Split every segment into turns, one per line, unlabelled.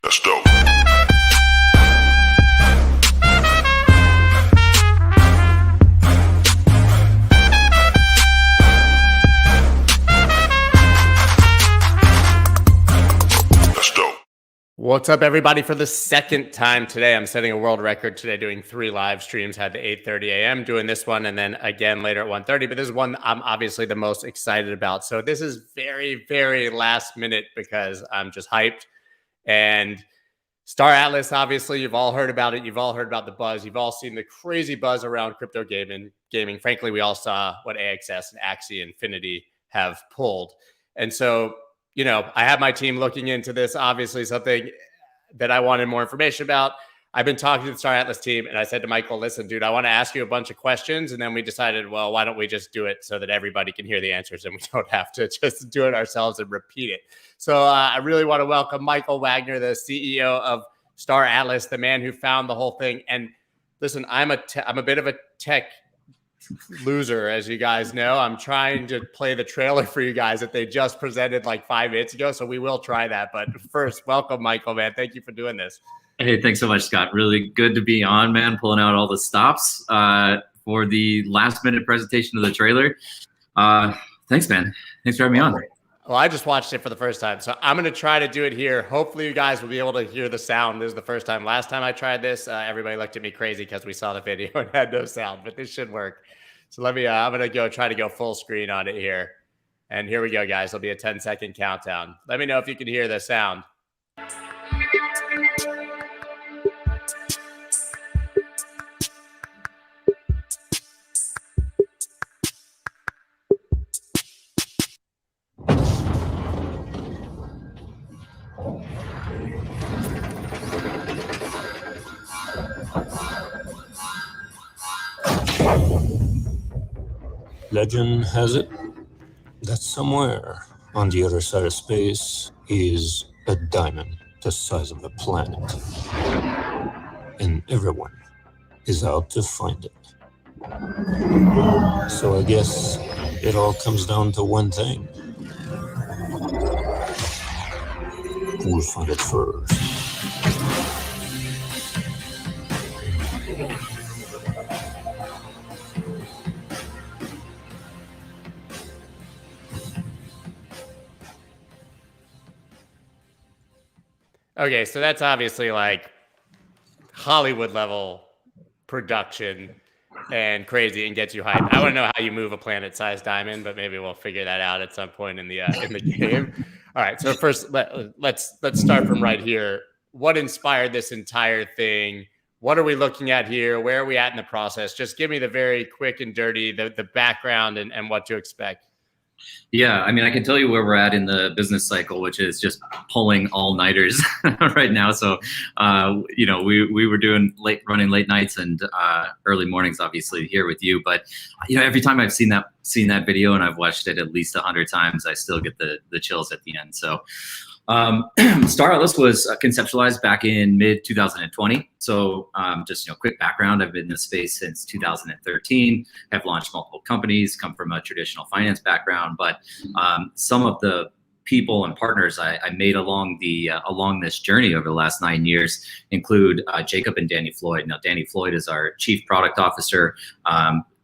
That's dope.
What's up, everybody? For the second time today, I'm setting a world record today, doing 3 live streams. Had to 8:30 a.m. doing this one, and then again later at 1:30. But this is one I'm obviously the most excited about. So this is very, very last minute because I'm just hyped. And Star Atlas, obviously, you've all heard about it. You've all heard about the buzz. You've all seen the crazy buzz around crypto gaming. Frankly, we all saw what AXS and Axie Infinity have pulled. And so, you know, I have my team looking into this, obviously something that I wanted more information about. I've been talking to the Star Atlas team, and I said to Michael, listen, dude, I want to ask you a bunch of questions. And then we decided, well, why don't we just do it so that everybody can hear the answers and we don't have to just do it ourselves and repeat it. So I really want to welcome Michael Wagner, the CEO of Star Atlas, the man who found the whole thing. And listen, I'm a bit of a tech loser, as you guys know. I'm trying to play the trailer for you guys that they just presented like 5 minutes ago, so we will try that. But first, welcome, Michael, man. Thank you for doing this.
Hey, thanks so much, Scott. Really good to be on, man, pulling out all the stops for the last-minute presentation of the trailer. Thanks, man. Thanks for having me on.
Well, I just watched it for the first time, so I'm going to try to do it here. Hopefully, you guys will be able to hear the sound. This is the first time. Last time I tried this, everybody looked at me crazy because we saw the video and had no sound, but this should work. So let me, I'm going to try to go full screen on it here. And here we go, guys. There'll be a 10-second countdown. Let me know if you can hear the sound.
Legend has it that somewhere on the other side of space is a diamond the size of a planet. And everyone is out to find it. So I guess it all comes down to one thing. Who'll find it first?
Okay, so that's obviously like Hollywood level production and crazy and gets you hyped. I want to know how you move a planet-sized diamond, but maybe we'll figure that out at some point in the game. All right, so first let's start from right here. What inspired this entire thing? What are we looking at here? Where are we at in the process? Just give me the very quick and dirty, the background and what to expect.
Yeah, I mean, I can tell you where we're at in the business cycle, which is just pulling all-nighters right now. So, you know, we were running late nights and early mornings, obviously, here with you. But, you know, every time I've seen that video, and I've watched it at least 100 times, I still get the chills at the end. So Star Atlas was conceptualized back in mid-2020. So just, you know, quick background, I've been in this space since 2013, have launched multiple companies, come from a traditional finance background, but some of the people and partners I made along this journey over the last 9 years include Jacob and Danny Floyd. Now, Danny Floyd is our chief product officer,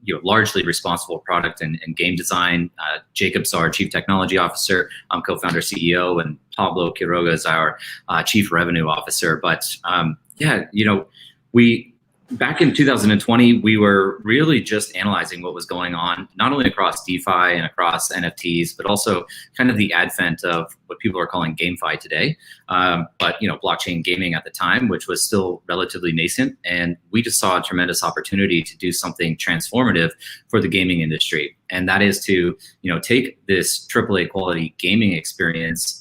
you know, largely responsible for product and game design. Jacob's our chief technology officer. I'm co-founder, CEO, and Pablo Quiroga is our chief revenue officer. But yeah, you know, back in 2020, we were really just analyzing what was going on, not only across DeFi and across NFTs, but also kind of the advent of what people are calling GameFi today. But, you know, blockchain gaming at the time, which was still relatively nascent. And we just saw a tremendous opportunity to do something transformative for the gaming industry. And that is to, you know, take this AAA quality gaming experience,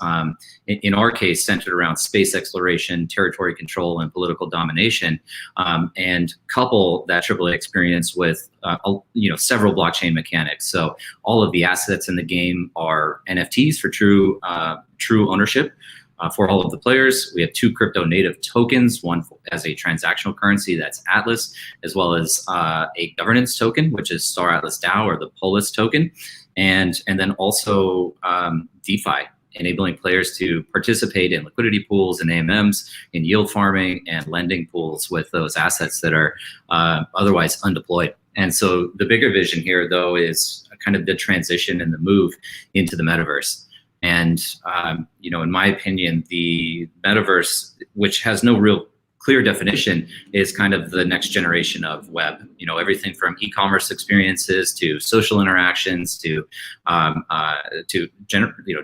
in our case, centered around space exploration, territory control, and political domination, and couple that AAA experience with, you know, several blockchain mechanics. So all of the assets in the game are NFTs for true ownership. For all of the players, we have 2 crypto native tokens, one as a transactional currency, that's Atlas, as well as a governance token, which is Star Atlas DAO, or the Paulus token, and then also DeFi enabling players to participate in liquidity pools and AMMs, in yield farming and lending pools with those assets that are otherwise undeployed. And so the bigger vision here, though, is kind of the transition and the move into the metaverse. And, in my opinion, the metaverse, which has no real clear definition, is kind of the next generation of web. Everything from e-commerce experiences to social interactions to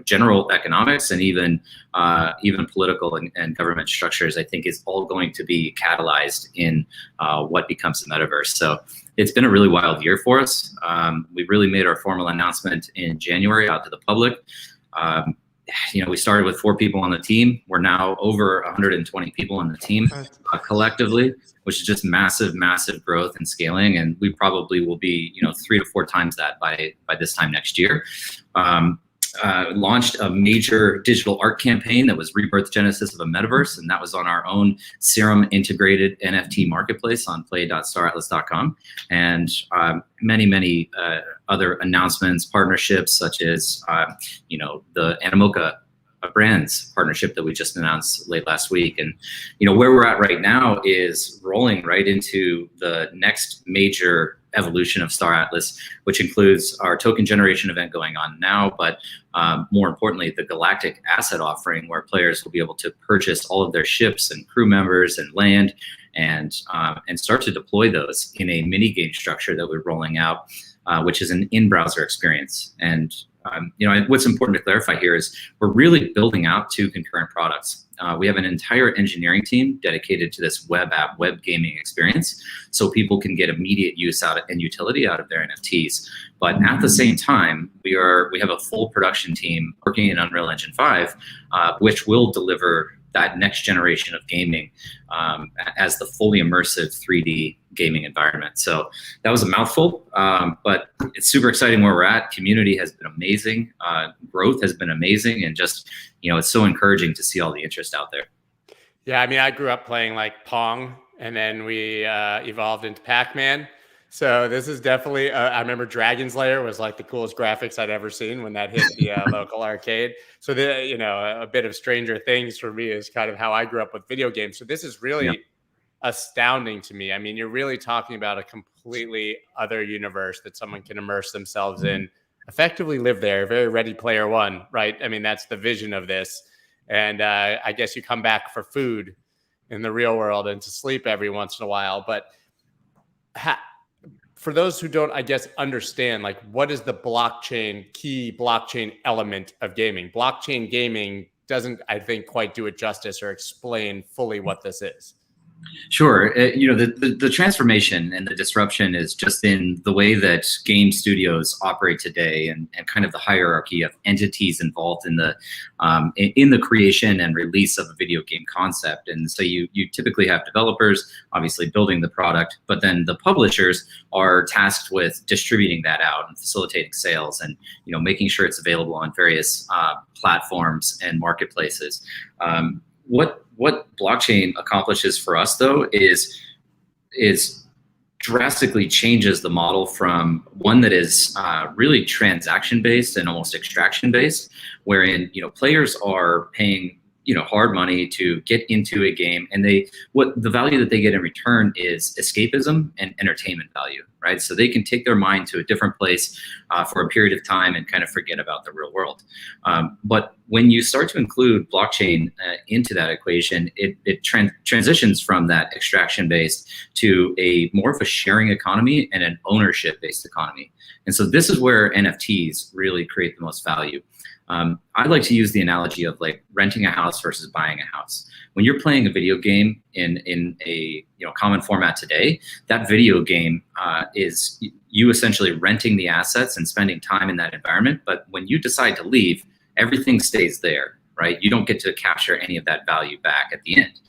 general economics and even political and government structures, I think is all going to be catalyzed in what becomes the metaverse. So it's been a really wild year for us. We really made our formal announcement in January out to the public. We started with 4 people on the team. We're now over 120 people on the team collectively, which is just massive, massive growth and scaling. And we probably will be, 3 to 4 times that by this time next year. Launched a major digital art campaign that was rebirth genesis of a metaverse, and that was on our own Serum integrated NFT marketplace on play.staratlas.com, and many other announcements, partnerships such as the Animoca brands partnership that we just announced late last week. And where we're at right now is rolling right into the next major evolution of Star Atlas, which includes our token generation event going on now, but more importantly, the galactic asset offering, where players will be able to purchase all of their ships and crew members and land, and start to deploy those in a mini game structure that we're rolling out, which is an in-browser experience. And what's important to clarify here is we're really building out 2 concurrent products. We have an entire engineering team dedicated to this web app, web gaming experience, so people can get immediate use out and utility out of their NFTs. But at the same time, we have a full production team working in Unreal Engine 5, which will deliver that next generation of gaming as the fully immersive 3D gaming environment. So that was a mouthful, but it's super exciting where we're at. Community has been amazing. Growth has been amazing. And just, it's so encouraging to see all the interest out there.
Yeah, I mean, I grew up playing like Pong, and then we evolved into Pac-Man. So this is definitely, I remember Dragon's Lair was like the coolest graphics I'd ever seen when that hit the local arcade. So a bit of Stranger Things for me is kind of how I grew up with video games. So this is really astounding to me. I mean, you're really talking about a completely other universe that someone can immerse themselves in, effectively live there, very Ready Player One, right? I mean, that's the vision of this. And I guess you come back for food in the real world and to sleep every once in a while. But for those who don't, I guess, understand, like, what is the key blockchain element of gaming? Blockchain gaming doesn't, I think, quite do it justice or explain fully what this is.
Sure. The transformation and the disruption is just in the way that game studios operate today, and kind of the hierarchy of entities involved in the creation and release of a video game concept. And so you typically have developers obviously building the product, but then the publishers are tasked with distributing that out and facilitating sales and making sure it's available on various platforms and marketplaces. What blockchain accomplishes for us, though, is drastically changes the model from one that is really transaction-based and almost extraction-based, wherein players are paying hard money to get into a game, and the value that they get in return is escapism and entertainment value, right? So they can take their mind to a different place for a period of time and kind of forget about the real world. But when you start to include blockchain into that equation, it transitions from that extraction-based to a more of a sharing economy and an ownership-based economy. And so this is where NFTs really create the most value. I like to use the analogy of like renting a house versus buying a house. When you're playing a video game in a common format today, that video game is you essentially renting the assets and spending time in that environment. But when you decide to leave, everything stays there, right? You don't get to capture any of that value back at the end.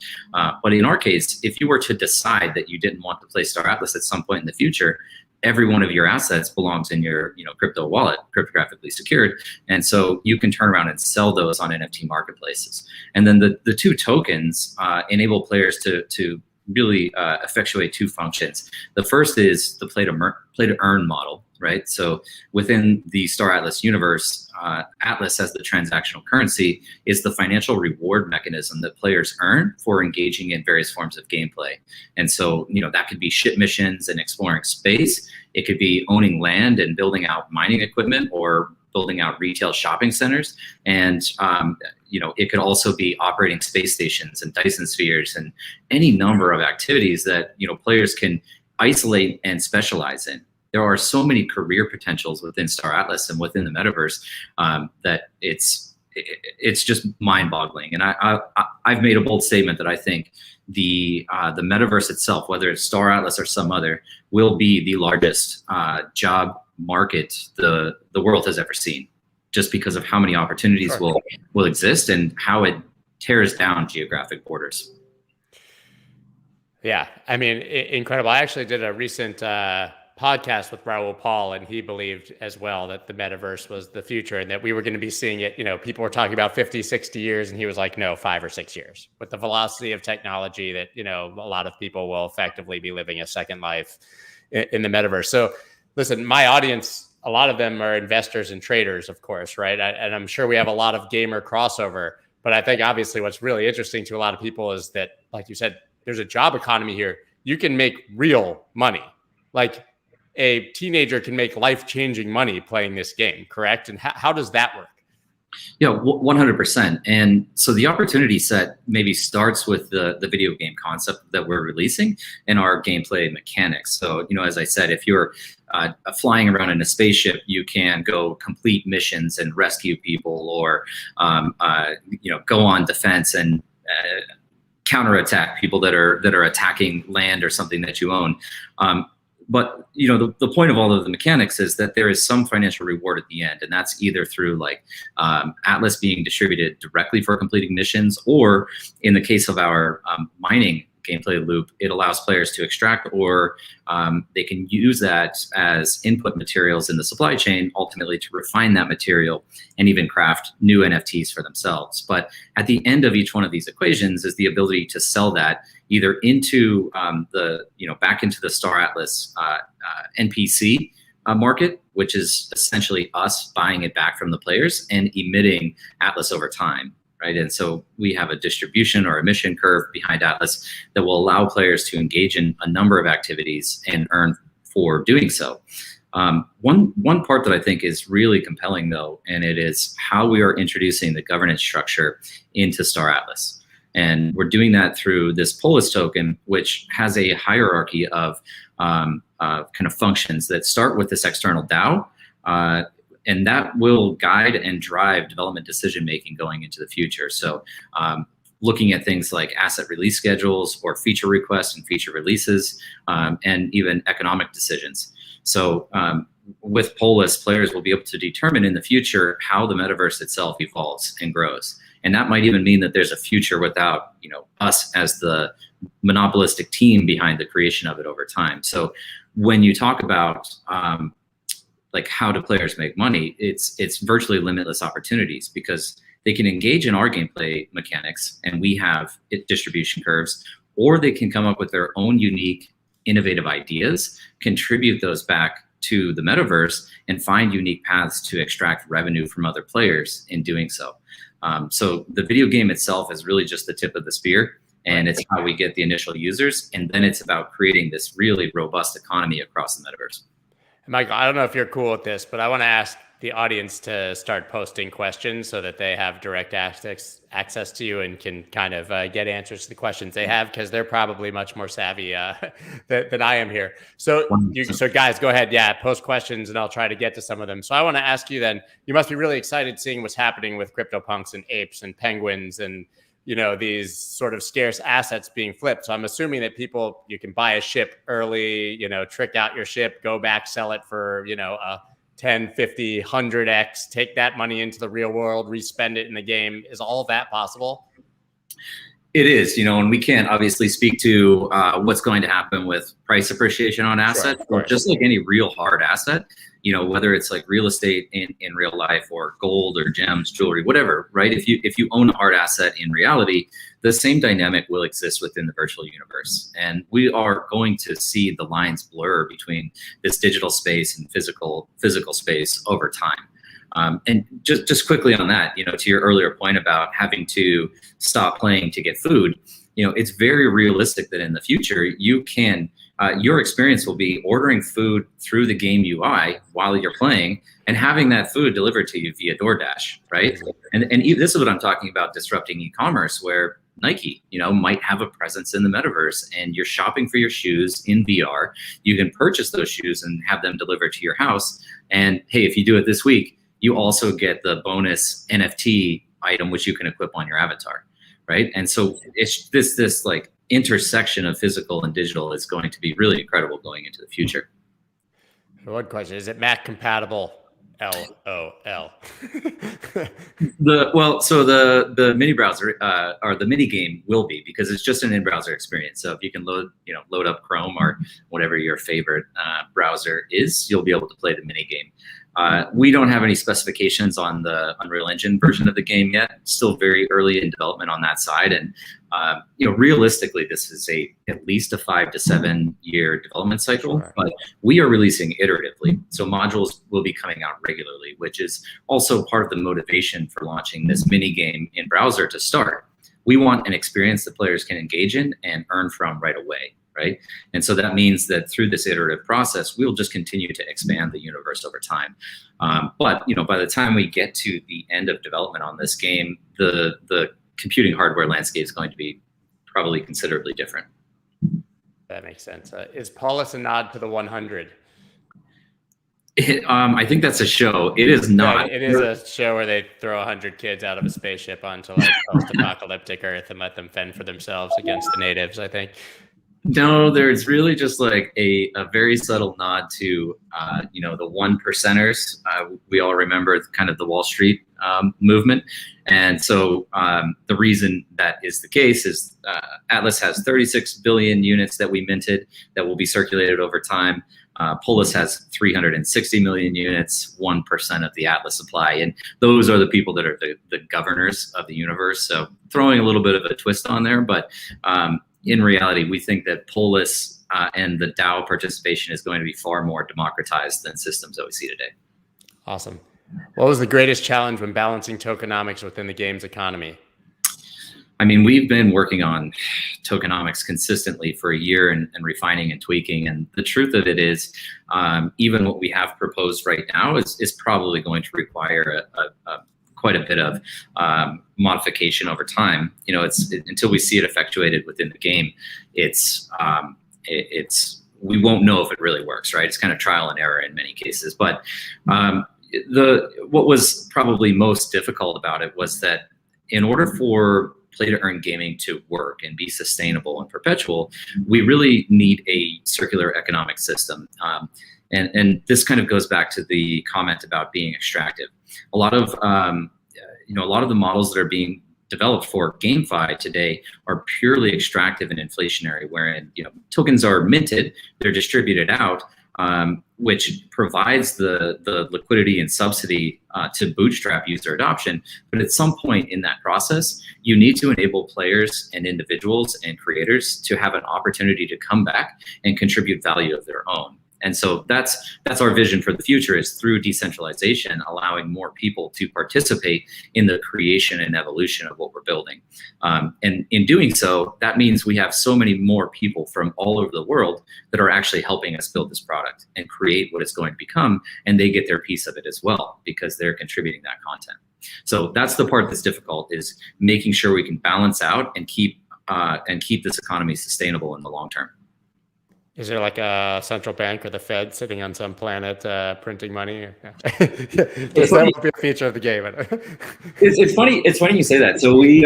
But in our case, if you were to decide that you didn't want to play Star Atlas at some point in the future, every one of your assets belongs in your crypto wallet, cryptographically secured. And so you can turn around and sell those on NFT marketplaces. And then the 2 tokens enable players to really effectuate 2 functions. The first is the play to earn model, right? So within the Star Atlas universe, Atlas as the transactional currency is the financial reward mechanism that players earn for engaging in various forms of gameplay. And so, that could be ship missions and exploring space. It could be owning land and building out mining equipment or building out retail shopping centers. And, it could also be operating space stations and Dyson spheres and any number of activities that, players can isolate and specialize in. There are so many career potentials within Star Atlas and within the metaverse that it's just mind-boggling. And I've made a bold statement that I think the metaverse itself, whether it's Star Atlas or some other, will be the largest job market the world has ever seen, just because of how many opportunities will exist and how it tears down geographic borders.
Yeah, I mean, incredible. I actually did a recent podcast with Raul Paul, and he believed as well that the metaverse was the future and that we were going to be seeing it. People were talking about 50, 60 years, and he was like, no, 5 or 6 years. With the velocity of technology that, a lot of people will effectively be living a second life in the metaverse. So listen, my audience, a lot of them are investors and traders, of course, right? And I'm sure we have a lot of gamer crossover, but I think obviously what's really interesting to a lot of people is that, like you said, there's a job economy here. You can make real money. Like a teenager can make life-changing money playing this game, correct? And how does that work?
Yeah, 100%. And so the opportunity set maybe starts with the video game concept that we're releasing and our gameplay mechanics. So, as I said, if you're flying around in a spaceship, you can go complete missions and rescue people, or go on defense and counterattack people that are attacking land or something that you own. But the point of all of the mechanics is that there is some financial reward at the end, and that's either through Atlas being distributed directly for completing missions, or in the case of our mining gameplay loop, it allows players to extract, or they can use that as input materials in the supply chain, ultimately to refine that material and even craft new NFTs for themselves. But at the end of each one of these equations is the ability to sell that either into back into the Star Atlas NPC market, which is essentially us buying it back from the players and emitting Atlas over time. Right. And so we have a distribution or emission curve behind Atlas that will allow players to engage in a number of activities and earn for doing so. One part that I think is really compelling, though, and it is how we are introducing the governance structure into Star Atlas. And we're doing that through this Paulus token, which has a hierarchy of kind of functions that start with this external DAO. And that will guide and drive development decision-making going into the future. So looking at things like asset release schedules or feature requests and feature releases, and even economic decisions. So with Paulus, players will be able to determine in the future how the metaverse itself evolves and grows. And that might even mean that there's a future without us as the monopolistic team behind the creation of it over time. So when you talk about how do players make money, it's virtually limitless opportunities, because they can engage in our gameplay mechanics and we have distribution curves, or they can come up with their own unique, innovative ideas, contribute those back to the metaverse, and find unique paths to extract revenue from other players in doing so. So the video game itself is really just the tip of the spear, and it's how we get the initial users, and then it's about creating this really robust economy across the metaverse.
Michael, I don't know if you're cool with this, but I want to ask the audience to start posting questions so that they have direct access to you and can kind of get answers to the questions they have, because they're probably much more savvy than I am here. So guys, go ahead. Yeah, post questions and I'll try to get to some of them. So I want to ask you then, you must be really excited seeing what's happening with CryptoPunks and apes and penguins and these sort of scarce assets being flipped. So I'm assuming that you can buy a ship early, trick out your ship, go back, sell it for, a 10, 50, 100x, take that money into the real world, respend it in the game. Is all of that possible?
It is, and we can't obviously speak to what's going to happen with price appreciation on assets,
Sure,
but just like any real hard asset, whether it's like real estate in real life or gold or gems, jewelry, whatever, right? If you own a hard asset in reality, the same dynamic will exist within the virtual universe. And we are going to see the lines blur between this digital space and physical space over time. And just quickly on that, to your earlier point about having to stop playing to get food, it's very realistic that in the future you can, your experience will be ordering food through the game UI while you're playing and having that food delivered to you via DoorDash, right? And this is what I'm talking about, disrupting e-commerce, where Nike, might have a presence in the metaverse, and you're shopping for your shoes in VR. You can purchase those shoes and have them delivered to your house. And hey, if you do it this week, you also get the bonus NFT item, which you can equip on your avatar, right? And so it's this like intersection of physical and digital is going to be really incredible going into the future.
One question, is it Mac compatible? LOL.
So the mini browser or the mini game will be, because it's just an in-browser experience. So if you can load up Chrome or whatever your favorite browser is, you'll be able to play the mini game. We don't have any specifications on the Unreal Engine version of the game yet. Still very early in development on that side, and realistically, this is at least a 5 to 7 year development cycle. Sure. But we are releasing iteratively, so modules will be coming out regularly, which is also part of the motivation for launching this mini game in browser to start. We want an experience that players can engage in and earn from right away. Right? And so that means that through this iterative process, we'll just continue to expand the universe over time. But by the time we get to the end of development on this game, the computing hardware landscape is going to be probably considerably different.
That makes sense. Is Paulus a nod to the 100?
I think that's a show. It is not.
Yeah, it is a show where they throw 100 kids out of a spaceship onto like post-apocalyptic Earth and let them fend for themselves against the natives, I think.
No, there's really just like a very subtle nod to, the one percenters. We all remember kind of the Wall Street movement. And so the reason that is the case is Atlas has 36 billion units that we minted that will be circulated over time. Paulus has 360 million units, 1% of the Atlas supply. And those are the people that are the governors of the universe. So throwing a little bit of a twist on there, but in reality, we think that Paulus and the DAO participation is going to be far more democratized than systems that we see today.
Awesome. What was the greatest challenge when balancing tokenomics within the game's economy?
I mean, we've been working on tokenomics consistently for a year and refining and tweaking. And the truth of it is, even what we have proposed right now is probably going to require quite a bit of modification over time. Until we see it effectuated within the game, we won't know if it really works, right? It's kind of trial and error in many cases. But what was probably most difficult about it was that in order for play-to-earn gaming to work and be sustainable and perpetual, we really need a circular economic system. And this kind of goes back to the comment about being extractive. A lot of the models that are being developed for GameFi today are purely extractive and inflationary, wherein tokens are minted, they're distributed out, which provides the liquidity and subsidy to bootstrap user adoption. But at some point in that process, you need to enable players and individuals and creators to have an opportunity to come back and contribute value of their own. And so that's our vision for the future, is through decentralization, allowing more people to participate in the creation and evolution of what we're building. And in doing so, that means we have so many more people from all over the world that are actually helping us build this product and create what it's going to become. And they get their piece of it as well, because they're contributing that content. So that's the part that's difficult, is making sure we can balance out and keep this economy sustainable in the long term.
Is there like a central bank or the Fed sitting on some planet printing money? That would be a feature of the game.
It's funny. It's funny you say that. So we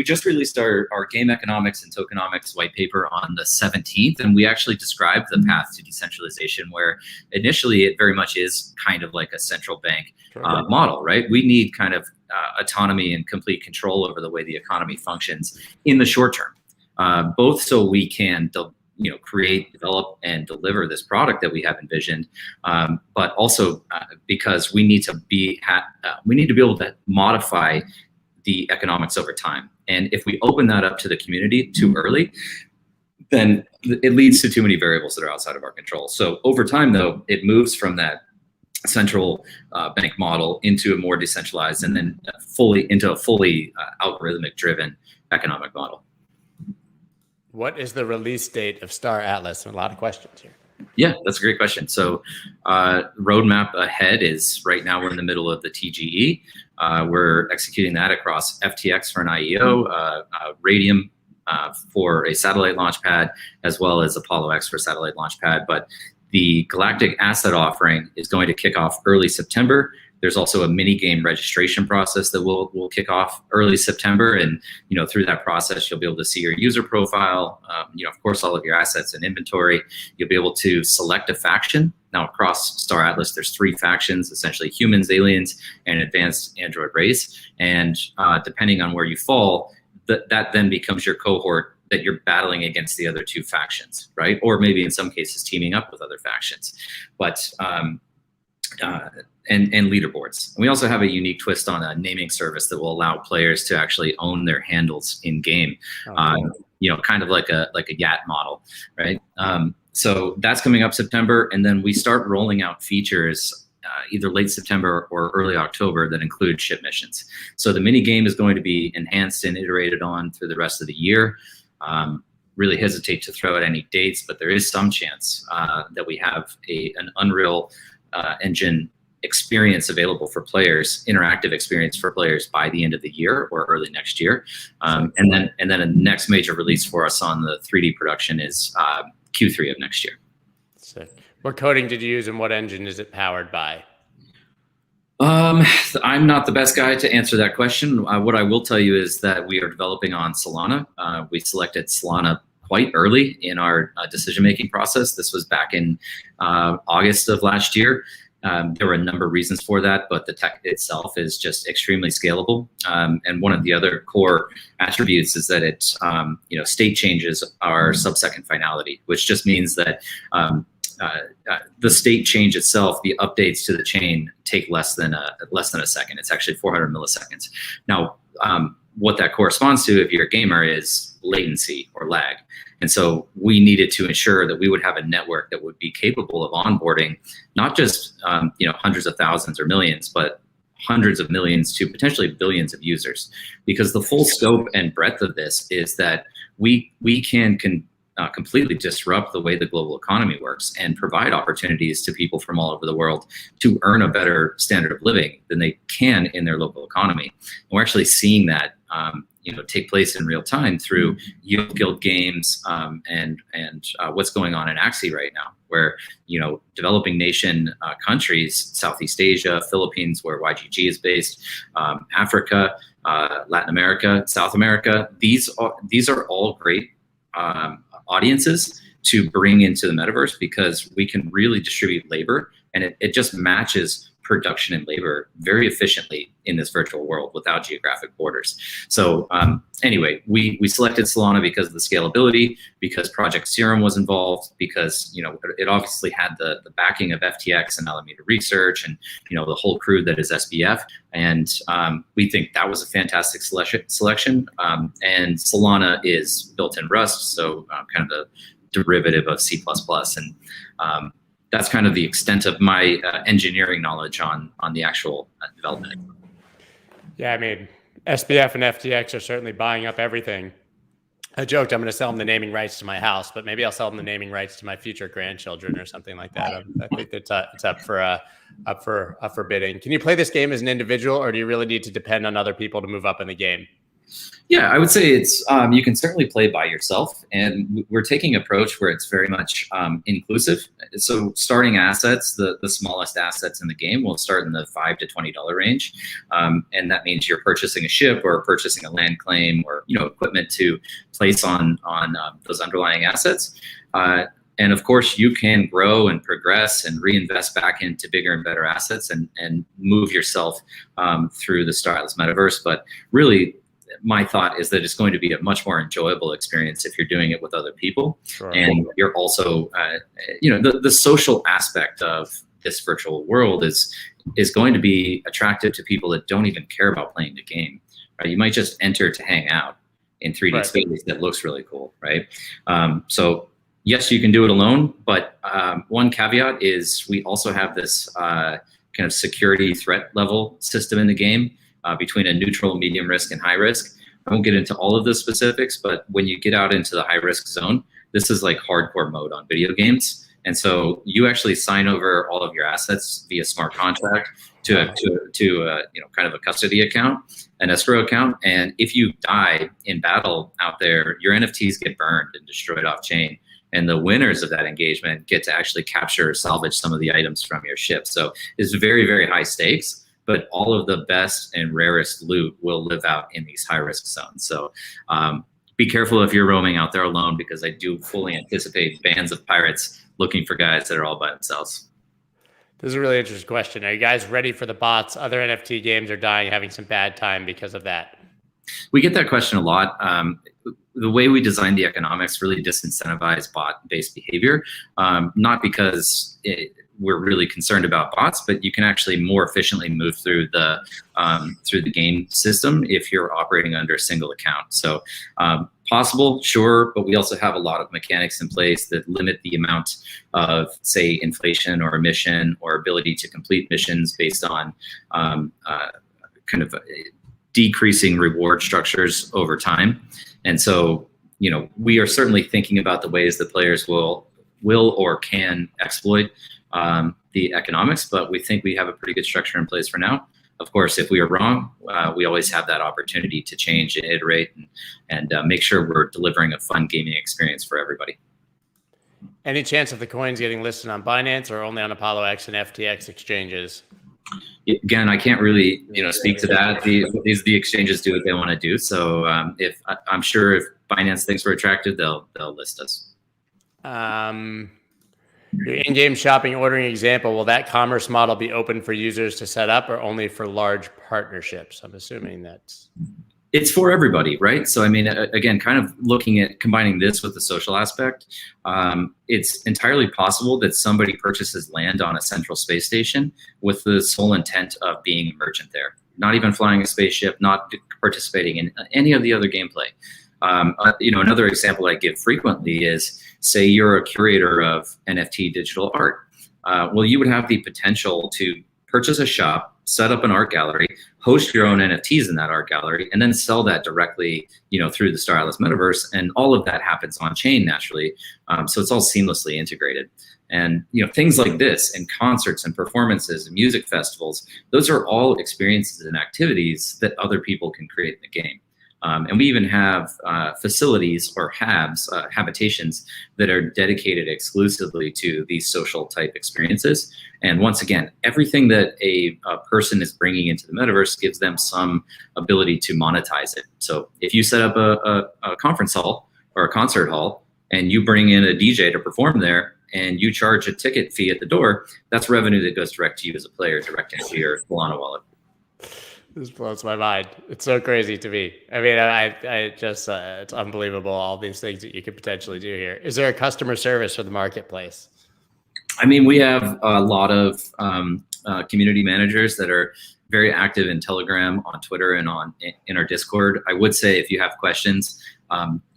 just released our game economics and tokenomics white paper on the 17th, and we actually described the path to decentralization, where initially it very much is kind of like a central bank model, right? We need kind of autonomy and complete control over the way the economy functions in the short term, both so we can create, develop, and deliver this product that we have envisioned, but also because we need to be able to modify the economics over time. And if we open that up to the community too early, then it leads to too many variables that are outside of our control. So over time, though, it moves from that central bank model into a more decentralized, and then fully algorithmic driven economic model.
What is the release date of Star Atlas? A lot of questions here.
Yeah, that's a great question. So roadmap ahead is right now we're in the middle of the TGE. We're executing that across FTX for an IEO, Radium for a satellite launch pad, as well as Apollo X for satellite launch pad. But the Galactic Asset offering is going to kick off early September. There's also a mini game registration process that will kick off early September, and through that process you'll be able to see your user profile, of course all of your assets and inventory. You'll be able to select a faction. Now across Star Atlas, there's 3 factions, essentially humans, aliens, and advanced android race. And depending on where you fall, that then becomes your cohort that you're battling against the other 2 factions, right? Or maybe in some cases teaming up with other factions. But and leaderboards. And we also have a unique twist on a naming service that will allow players to actually own their handles in game. Kind of like a YAT model, right? So that's coming up September, and then we start rolling out features either late September or early October that include ship missions. So the mini game is going to be enhanced and iterated on through the rest of the year. Really hesitate to throw out any dates, but there is some chance that we have an Unreal Engine experience available for players, interactive experience for players by the end of the year or early next year. And then a next major release for us on the 3D production is Q3 of next year.
Sick. What coding did you use and what engine is it powered by?
I'm not the best guy to answer that question. What I will tell you is that we are developing on Solana. We selected Solana quite early in our decision-making process. This was back in August of last year. There were a number of reasons for that, but the tech itself is just extremely scalable. And one of the other core attributes is that state changes are sub-second finality, which just means that the state change itself, the updates to the chain take less than a second. It's actually 400 milliseconds. Now, what that corresponds to, if you're a gamer, is latency or lag. And so we needed to ensure that we would have a network that would be capable of onboarding not just hundreds of thousands or millions, but hundreds of millions to potentially billions of users. Because the full scope and breadth of this is that we can completely disrupt the way the global economy works and provide opportunities to people from all over the world to earn a better standard of living than they can in their local economy. And we're actually seeing that take place in real time through Yield Guild games and what's going on in Axie right now, where developing nation countries, Southeast Asia, Philippines, where YGG is based, Africa, Latin America, South America. These are all great audiences to bring into the metaverse because we can really distribute labor, and it just matches production and labor very efficiently in this virtual world without geographic borders. So anyway, we selected Solana because of the scalability, because Project Serum was involved, because it obviously had the backing of FTX and Alameda Research and the whole crew that is SBF, and we think that was a fantastic selection. And Solana is built in Rust, so kind of the derivative of C++, and that's kind of the extent of my engineering knowledge on the actual development.
Yeah, I mean, SBF and FTX are certainly buying up everything. I joked I'm going to sell them the naming rights to my house, but maybe I'll sell them the naming rights to my future grandchildren or something like that. I think it's up for bidding. Can you play this game as an individual, or do you really need to depend on other people to move up in the game?
Yeah, I would say it's you can certainly play by yourself, and we're taking an approach where it's very much inclusive. So starting assets, the smallest assets in the game will start in the $5 to $20 range, and that means you're purchasing a ship or purchasing a land claim or equipment to place on those underlying assets. And of course, you can grow and progress and reinvest back into bigger and better assets and move yourself through the Stylus metaverse. But really, my thought is that it's going to be a much more enjoyable experience if you're doing it with other people.
Sure.
And you're also, the social aspect of this virtual world is going to be attractive to people that don't even care about playing the game. Right? You might just enter to hang out in 3D space that looks really cool, right? So yes, you can do it alone, but one caveat is we also have this kind of security threat level system in the game between a neutral, medium risk, and high risk. I won't get into all of the specifics, but when you get out into the high risk zone, this is like hardcore mode on video games. And so you actually sign over all of your assets via smart contract to kind of a custody account, an escrow account. And if you die in battle out there, your NFTs get burned and destroyed off chain. And the winners of that engagement get to actually capture or salvage some of the items from your ship. So it's very, very high stakes, but all of the best and rarest loot will live out in these high risk zones. So be careful if you're roaming out there alone, because I do fully anticipate bands of pirates looking for guys that are all by themselves.
This is a really interesting question. Are you guys ready for the bots? Other NFT games are dying, having some bad time because of that.
We get that question a lot. The way we design the economics really disincentivize bot-based behavior, not because we're really concerned about bots, but you can actually more efficiently move through the game system if you're operating under a single account. So possible, sure, but we also have a lot of mechanics in place that limit the amount of, say, inflation or emission or ability to complete missions based on kind of decreasing reward structures over time. And so, we are certainly thinking about the ways that players will or can exploit the economics, but we think we have a pretty good structure in place for now. Of course, if we are wrong, we always have that opportunity to change and iterate and make sure we're delivering a fun gaming experience for everybody.
Any chance of the coins getting listed on Binance or only on Apollo X and FTX exchanges?
Again, I can't really speak to that. The exchanges do what they want to do. So I'm sure if Binance thinks we're attractive, they'll list us.
Your in-game shopping ordering example, will that commerce model be open for users to set up or only for large partnerships? I'm assuming that's...
It's for everybody, right? So, I mean, again, kind of looking at combining this with the social aspect, it's entirely possible that somebody purchases land on a central space station with the sole intent of being a merchant there, not even flying a spaceship, not participating in any of the other gameplay. Another example I give frequently is, say you're a curator of NFT digital art. Well, you would have the potential to purchase a shop, set up an art gallery, host your own NFTs in that art gallery, and then sell that directly, through the Stylus metaverse. And all of that happens on chain naturally. So it's all seamlessly integrated. And things like this, and concerts and performances and music festivals, those are all experiences and activities that other people can create in the game. And we even have facilities or habitations that are dedicated exclusively to these social type experiences. And once again, everything that a person is bringing into the metaverse gives them some ability to monetize it. So if you set up a conference hall or a concert hall and you bring in a DJ to perform there and you charge a ticket fee at the door, that's revenue that goes direct to you as a player, direct into your Solana wallet.
This blows my mind. It's so crazy to me. I mean, I just, it's unbelievable, all these things that you could potentially do here. Is there a customer service for the marketplace?
I mean, we have a lot of community managers that are very active in Telegram, on Twitter, and in our Discord. I would say if you have questions,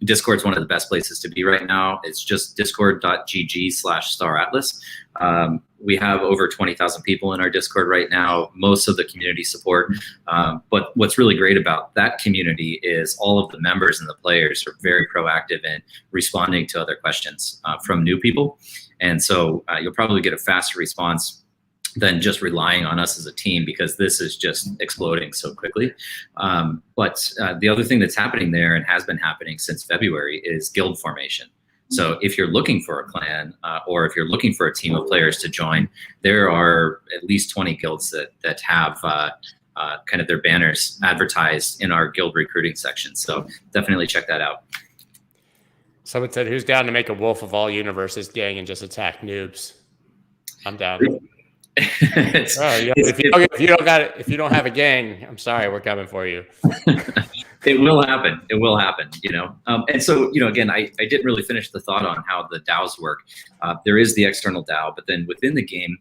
Discord's one of the best places to be right now. It's just discord.gg/staratlas. We have over 20,000 people in our Discord right now, most of the community support. But what's really great about that community is all of the members and the players are very proactive in responding to other questions from new people. And so you'll probably get a faster response than just relying on us as a team, because this is just exploding so quickly. But the other thing that's happening there, and has been happening since February, is guild formation. So if you're looking for a clan or if you're looking for a team of players to join, there are at least 20 guilds that have kind of their banners advertised in our guild recruiting section. So definitely check that out.
Someone said, "Who's down to make a Wolf of All Universes gang and just attack noobs?" I'm down. If you don't have a gang, I'm sorry, we're coming for you.
It will happen. It will happen, you know. And so, you know, again, I didn't really finish the thought on how the DAOs work. There is the external DAO, but then within the game,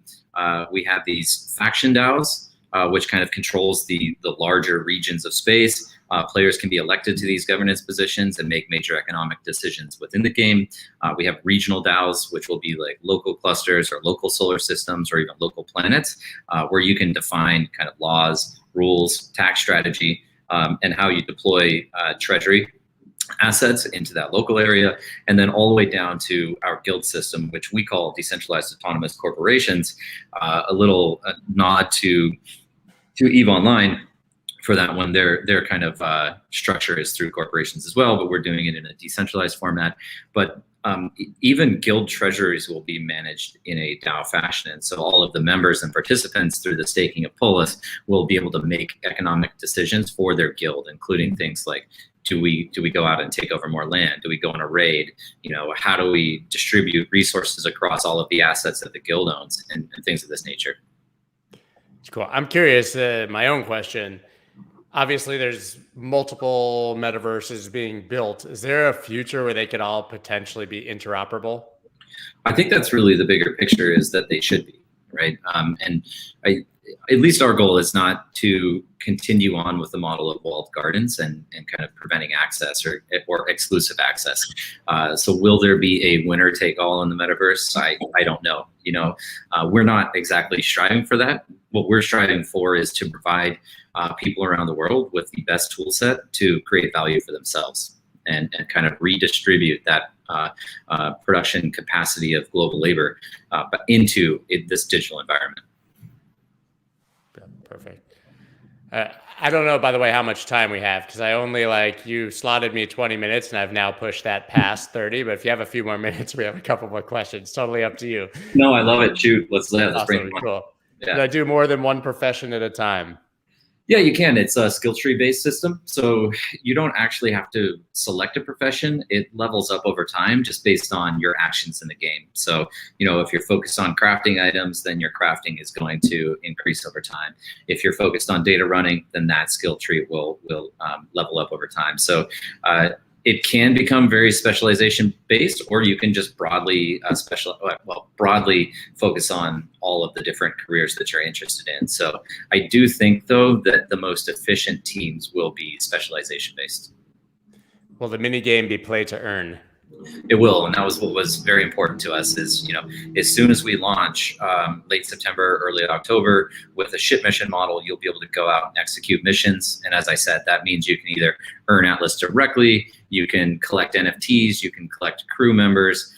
we have these faction DAOs, which kind of controls the larger regions of space. Players can be elected to these governance positions and make major economic decisions within the game. We have regional DAOs, which will be like local clusters or local solar systems or even local planets, where you can define kind of laws, rules, tax strategy, and how you deploy treasury assets into that local area, and then all the way down to our guild system, which we call decentralized autonomous corporations. A little nod to EVE Online for that one. Their kind of structure is through corporations as well, but we're doing it in a decentralized format. But even guild treasuries will be managed in a DAO fashion. And so all of the members and participants through the staking of Paulus will be able to make economic decisions for their guild, including things like, do we go out and take over more land? Do we go on a raid? You know, how do we distribute resources across all of the assets that the guild owns, and things of this nature?
Cool. I'm curious, my own question. Obviously, there's multiple metaverses being built. Is there a future where they could all potentially be interoperable?
I think that's really the bigger picture, is that they should be, right? At least our goal is not to continue on with the model of walled gardens and kind of preventing access or exclusive access. So will there be a winner take all in the metaverse? I don't know. You know, we're not exactly striving for that. What we're striving for is to provide people around the world with the best tool set to create value for themselves and kind of redistribute that production capacity of global labor into this digital environment.
Perfect. I don't know, by the way, how much time we have, because I only you slotted me 20 minutes and I've now pushed that past 30. But if you have a few more minutes, we have a couple more questions. Totally up to you.
No, I love it. Shoot, let's
awesome.
bring it on.
Cool.
Yeah.
Can I do more than one profession at a time?
Yeah, you can. It's a skill tree based system. So you don't actually have to select a profession. It levels up over time just based on your actions in the game. So, you know, if you're focused on crafting items, then your crafting is going to increase over time. If you're focused on data running, then that skill tree will level up over time. So it can become very specialization based, or you can just broadly broadly focus on all of the different careers that you're interested in. So I do think, though, that the most efficient teams will be specialization based.
Will the mini game be play to earn?
It will, and that was what was very important to us. Is, you know, as soon as we launch late September, early October with a ship mission model, you'll be able to go out and execute missions. And as I said, that means you can either earn Atlas directly, you can collect NFTs, you can collect crew members,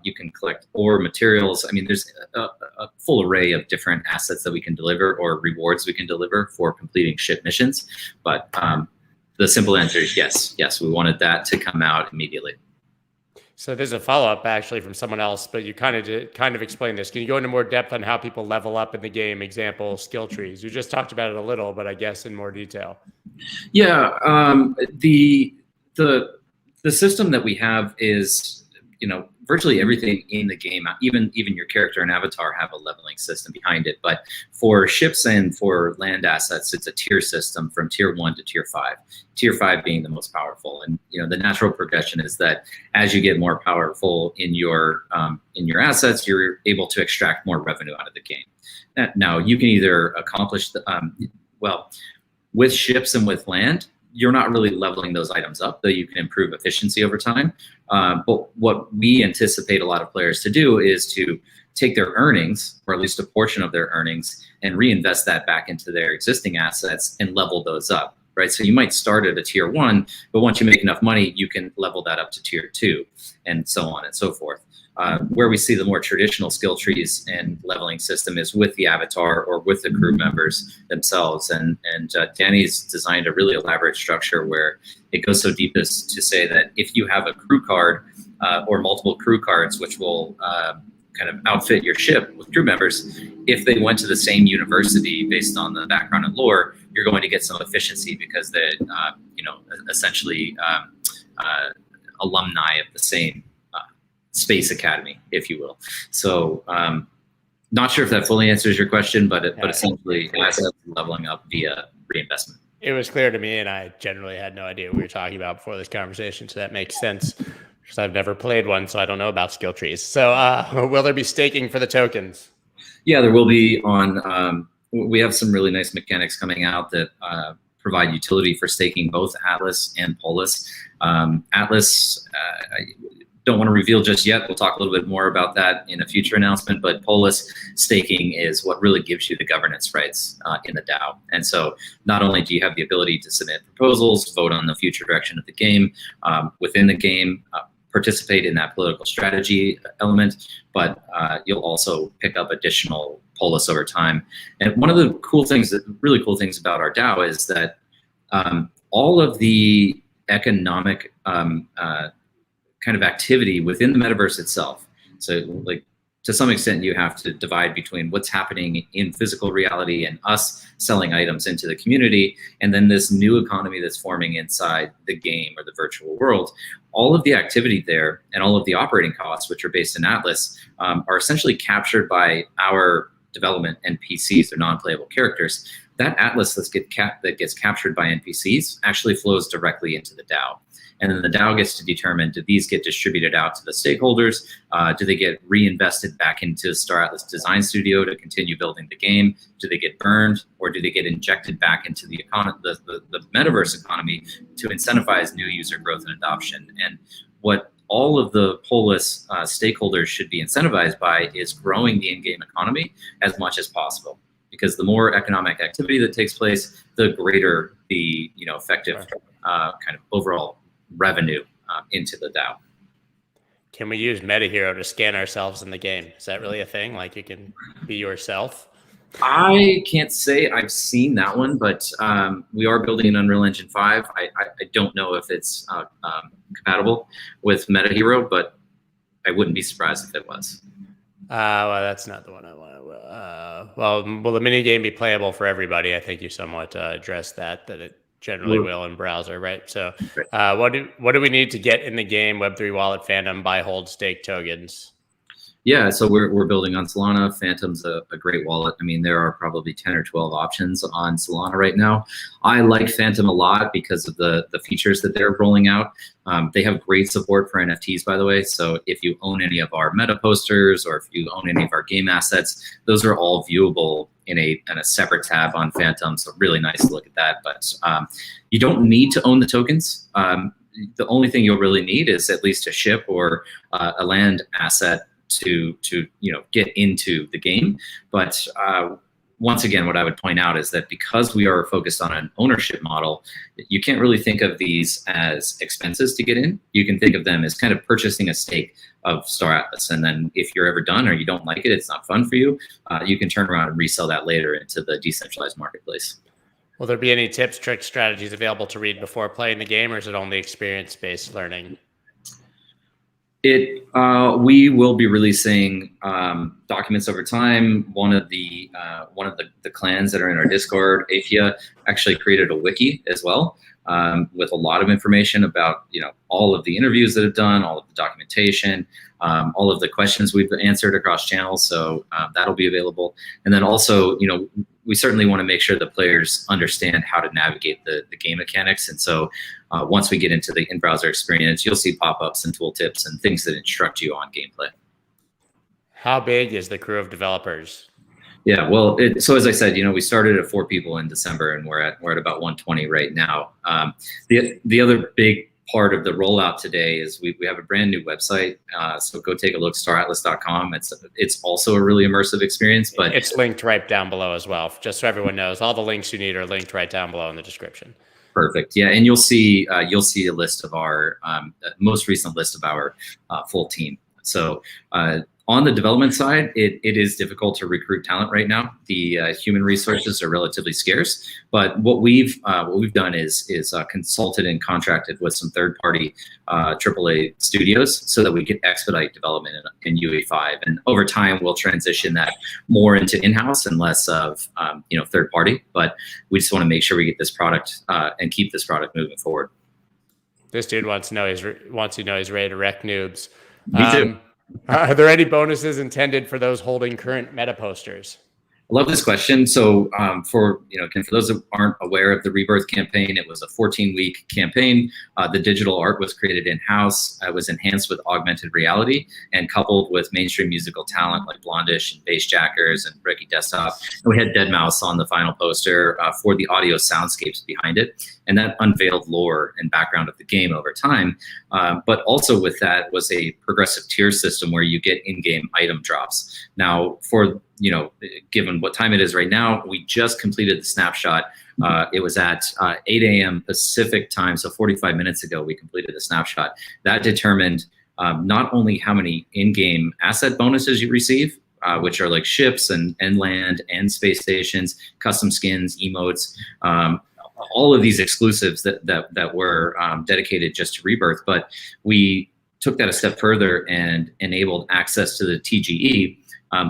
you can collect ore materials. I mean, there's a full array of different assets that we can deliver, or rewards we can deliver for completing ship missions. But the simple answer is yes. Yes, we wanted that to come out immediately.
So there's a follow-up actually from someone else, but you kind of explained this. Can you go into more depth on how people level up in the game? Example, skill trees. You just talked about it a little, but I guess in more detail.
Yeah, the system that we have is, you know, virtually everything in the game, even your character and avatar, have a leveling system behind it. But for ships and for land assets, it's a tier system from tier 1 to tier 5. Tier 5 being the most powerful. And, you know, the natural progression is that as you get more powerful in your assets, you're able to extract more revenue out of the game. Now, you can either accomplish with ships and with land, you're not really leveling those items up, though you can improve efficiency over time. But what we anticipate a lot of players to do is to take their earnings, or at least a portion of their earnings, and reinvest that back into their existing assets and level those up, right? So you might start at a tier 1, but once you make enough money, you can level that up to tier 2, and so on and so forth. Where we see the more traditional skill trees and leveling system is with the avatar or with the crew members themselves. And Danny's designed a really elaborate structure where it goes so deep as to say that if you have a crew card or multiple crew cards, which will kind of outfit your ship with crew members, if they went to the same university based on the background and lore, you're going to get some efficiency because they, essentially alumni of the same space academy, if you will. So not sure if that fully answers your question, but essentially assets leveling up via reinvestment.
It was clear to me, and I generally had no idea what we were talking about before this conversation, so that makes sense because I've never played one, so I don't know about skill trees. So will there be staking for the tokens?
Yeah, there will be we have some really nice mechanics coming out that provide utility for staking both Atlas and Paulus. Atlas, I don't want to reveal just yet. We'll talk a little bit more about that in a future announcement, but Paulus staking is what really gives you the governance rights in the DAO. And so not only do you have the ability to submit proposals, vote on the future direction of the game, within the game, participate in that political strategy element, but you'll also pick up additional Paulus over time. And one of the really cool things about our DAO is that all of the economic kind of activity within the metaverse itself. So like to some extent you have to divide between what's happening in physical reality and us selling items into the community, and then this new economy that's forming inside the game or the virtual world. All of the activity there and all of the operating costs, which are based in Atlas, are essentially captured by our development NPCs, or non-playable characters. That Atlas that gets captured by NPCs actually flows directly into the DAO. And then the DAO gets to determine, do these get distributed out to the stakeholders? Do they get reinvested back into Star Atlas Design Studio to continue building the game? Do they get burned, or do they get injected back into the metaverse economy to incentivize new user growth and adoption? And what all of the Paulus stakeholders should be incentivized by is growing the in-game economy as much as possible. Because the more economic activity that takes place, the greater the effective kind of overall revenue into the DAO.
Can we use MetaHero to scan ourselves in the game? Is that really a thing? Like you can be yourself?
I can't say I've seen that one, but we are building an Unreal Engine 5. I don't know if it's compatible with MetaHero, but I wouldn't be surprised if it was.
Well, that's not the one I want. Will the mini game be playable for everybody? I think you somewhat addressed that it generally will in browser, right? So what do we need to get in the game? Web3 Wallet, Phantom, buy, hold, stake tokens.
Yeah, so we're building on Solana. Phantom's a great wallet. I mean, there are probably 10 or 12 options on Solana right now. I like Phantom a lot because of the features that they're rolling out. They have great support for NFTs, by the way. So if you own any of our meta posters, or if you own any of our game assets, those are all viewable in a separate tab on Phantom. So really nice to look at that. But you don't need to own the tokens. The only thing you'll really need is at least a ship or a land asset to get into the game. But once again, what I would point out is that because we are focused on an ownership model, you can't really think of these as expenses to get in. You can think of them as kind of purchasing a stake of Star Atlas. And then if you're ever done or you don't like it, it's not fun for you, you can turn around and resell that later into the decentralized marketplace.
Will there be any tips, tricks, strategies available to read before playing the game, or is it only experience-based learning?
We will be releasing documents over time. One of the clans that are in our Discord, Aphia, actually created a wiki as well, with a lot of information about all of the interviews that have done, all of the documentation, all of the questions we've answered across channels. So that'll be available. And then also, we certainly want to make sure the players understand how to navigate the game mechanics. And so once we get into the in-browser experience, you'll see pop-ups and tooltips and things that instruct you on gameplay. How big is the crew of developers? Yeah, well, so as I said, we started at 4 people in December, and we're at about 120 right now. The other big part of the rollout today is we have a brand new website. So go take a look, staratlas.com. It's also a really immersive experience, but
it's linked right down below as well. Just so everyone knows, all the links you need are linked right down below in the description.
Perfect. Yeah, and you'll see a list of our most recent list of our full team. So on the development side, it is difficult to recruit talent right now. The human resources are relatively scarce. But what we've done is consulted and contracted with some third-party AAA studios so that we can expedite development in UE5. And over time, we'll transition that more into in-house and less of third-party. But we just want to make sure we get this product and keep this product moving forward.
This dude wants to know he's ready to wreck noobs.
Me too.
Are there any bonuses intended for those holding current meta posters?
I love this question. So for those that aren't aware of the Rebirth campaign, it was a 14-week campaign. The digital art was created in-house. It was enhanced with augmented reality and coupled with mainstream musical talent like Blondish and Bassjackers and Ricky Desktop. And we had Deadmau5 on the final poster for the audio soundscapes behind it. And that unveiled lore and background of the game over time. But also with that was a progressive tier system where you get in-game item drops. Now, for given what time it is right now, we just completed the snapshot. It was at 8 a.m. Pacific time, so 45 minutes ago, we completed the snapshot. That determined not only how many in-game asset bonuses you receive, which are like ships and land and space stations, custom skins, emotes, all of these exclusives that were dedicated just to Rebirth, but we took that a step further and enabled access to the TGE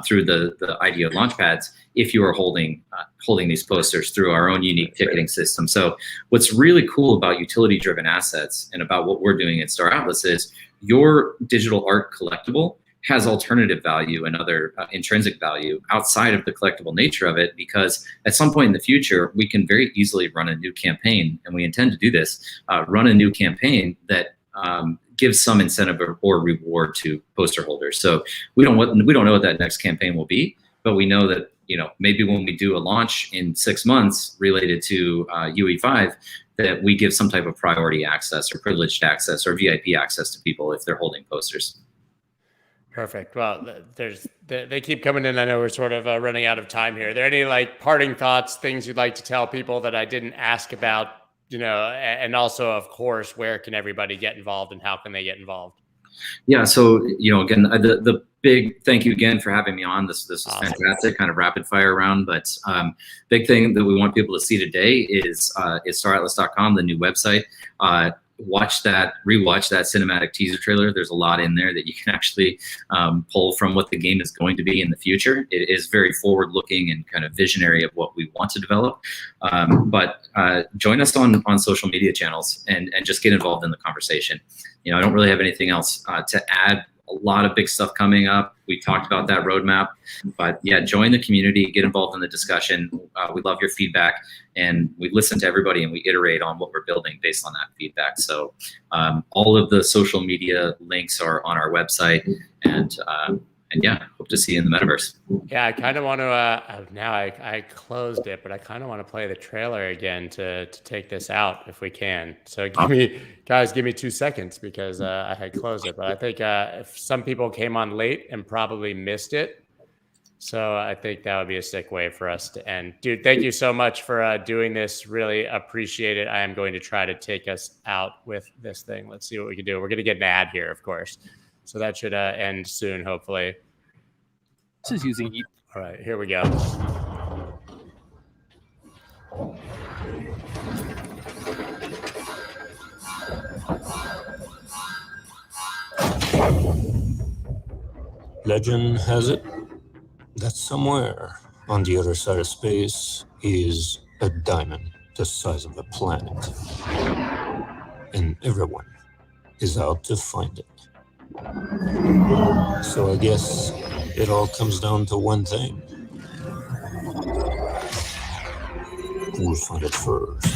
through the IDEO launchpads if you are holding these posters through our own unique ticketing system. So what's really cool about utility-driven assets and about what we're doing at Star Atlas is your digital art collectible has alternative value and other intrinsic value outside of the collectible nature of it, because at some point in the future, we can very easily run a new campaign, and we intend to do this, run a new campaign that gives some incentive or reward to poster holders. So we don't know what that next campaign will be, but we know that maybe when we do a launch in 6 months related to UE5, that we give some type of priority access or privileged access or VIP access to people if they're holding posters.
Perfect. Well, they keep coming in. I know we're sort of running out of time here. Are there any parting thoughts, things you'd like to tell people that I didn't ask about, and also, of course, where can everybody get involved and how can they get involved?
Yeah. So, again, the big thank you again for having me on. This is awesome. Fantastic, kind of rapid fire round. But big thing that we want people to see today is staratlas.com, the new website. Rewatch that cinematic teaser trailer. There's a lot in there that you can actually pull from what the game is going to be in the future. It is very forward-looking and kind of visionary of what we want to develop. But join us on social media channels and just get involved in the conversation. I don't really have anything else to add. A lot of big stuff coming up. We talked about that roadmap, but yeah, join the community, get involved in the discussion. We love your feedback, and we listen to everybody and we iterate on what we're building based on that feedback. So all of the social media links are on our website, and yeah, hope to see you in the metaverse.
Yeah, I kind of want to, now I closed it, but I kind of want to play the trailer again to take this out if we can. So give me 2 seconds because I had closed it. But I think if some people came on late and probably missed it, so I think that would be a sick way for us to end. Dude, thank you so much for doing this. Really appreciate it. I am going to try to take us out with this thing. Let's see what we can do. We're going to get an ad here, of course. So that should end soon, hopefully.
This is using.
All right, here we go.
Legend has it that somewhere on the other side of space is a diamond the size of a planet. And everyone is out to find it. So I guess it all comes down to one thing. Who'll find it first?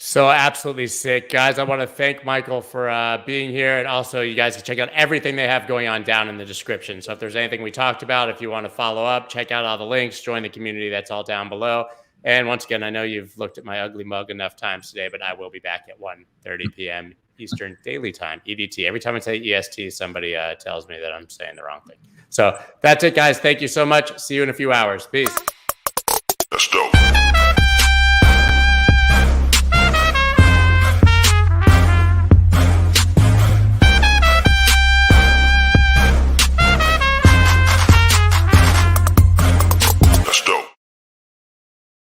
So absolutely sick. Guys, I want to thank Michael for being here. And also, you guys can check out everything they have going on down in the description. So if there's anything we talked about, if you want to follow up, check out all the links, join the community. That's all down below. And once again, I know you've looked at my ugly mug enough times today, but I will be back at 1:30 p.m. Eastern Daily Time, EDT. Every time I say EST, somebody tells me that I'm saying the wrong thing. So that's it, guys. Thank you so much. See you in a few hours. Peace.